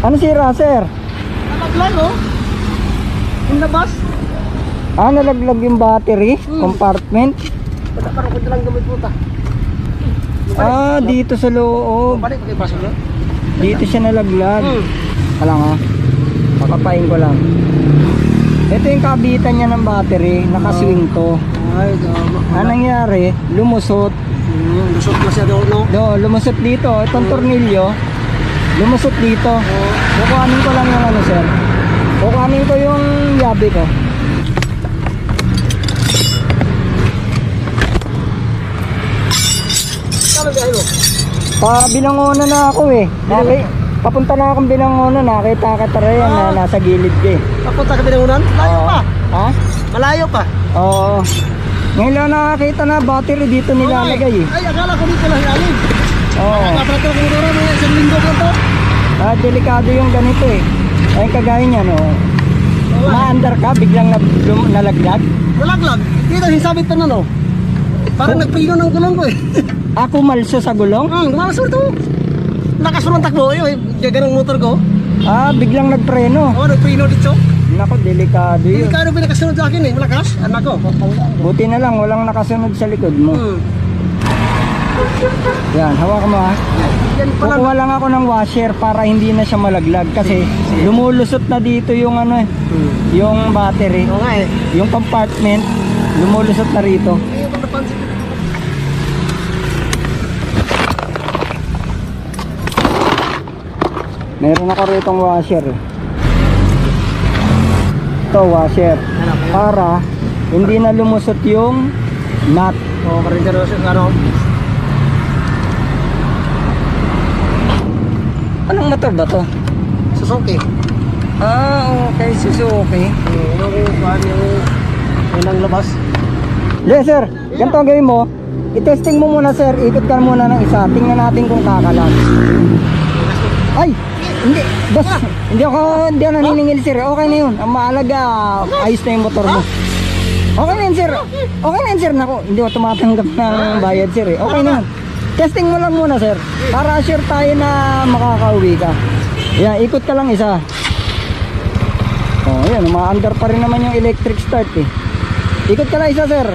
Ano sira, sir? Nalaglag oh. In the bus. Nalaglag yung battery, compartment. Parang kunti lang gamit mo ta. Dito sa loob. Balik ko kay baso na. Dito siya nalaglag. Alam nga, pakapain ko lang. Ito yung kabitan niya ng battery, nakaswing to. Ay, gama. Anong nangyari? Lumusot. Lusot na siya doon, no? Lumusot dito. Itong tornilyo, lumusot dito. Kukuhanin ko lang yung ano, sir. Kukuhanin ko yung yabi ko. Kano biyahe mo? Binangonan na ako eh. Papunta na akong Binangonan, nakita ka yan na nasa gilid ka eh. Papunta ka Binangonan? Malayo pa. Ha? Malayo pa. Oo. Ngayon lang nakakita na battery dito nilalagay eh. Ay, akala ko dito lang alin. Oo. Natrato ko dito may isang linggo ko to. Delikado yung ganito eh. Ay kagaya niya no. Maandar ka, biglang nalaglag. Nalaglag. Dito hinsabit pa na no. Parang nagpino ng gulong ko eh. Kumalso sa gulong? Gumalasor to. Lakas mo ng takbo eh. Gaganong motor ko. Biglang nagpreno. Oo, nagpino dito. Nako, delikado yun. Delikado pinakasunod sa akin eh. Malakas. Anak ko. Buti na lang, walang nakasunod sa likod mo. Yan, hawakan mo ha. Yan pala. Kukuha lang ako ng washer para hindi na siya malaglag. Kasi lumulusot na dito yung ano eh. Yung battery. Oo nga eh. Yung compartment, lumulusot na rito. Hindi ko napansin. Meron ako ritong washer eh. Ito washer. Para hindi na lumusot yung nut. Oo, karinderyo siya. Ano? Anong motor ba to? Suzuki. Okay, Suzuki. Yung ang labas. Yes sir, ganito ang gawin mo. I-testing mo muna sir, ikot ka muna ng isa. Tingnan natin kung kakalag. Ay! Hindi, boss, hindi ako naniningil sir. Okay na yun. Ang mahalaga, ayos na yung motor mo. Okay na yun sir. Okay na yun sir. Naku, hindi ako tumatanggap ng bayad sir eh. Okay na yun. Testing mo lang muna sir. Para sure tayo na makakauwi ka. Yan, ikot ka lang isa. Yan, uma-under pa rin naman yung electric start eh. Ikot ka lang isa sir.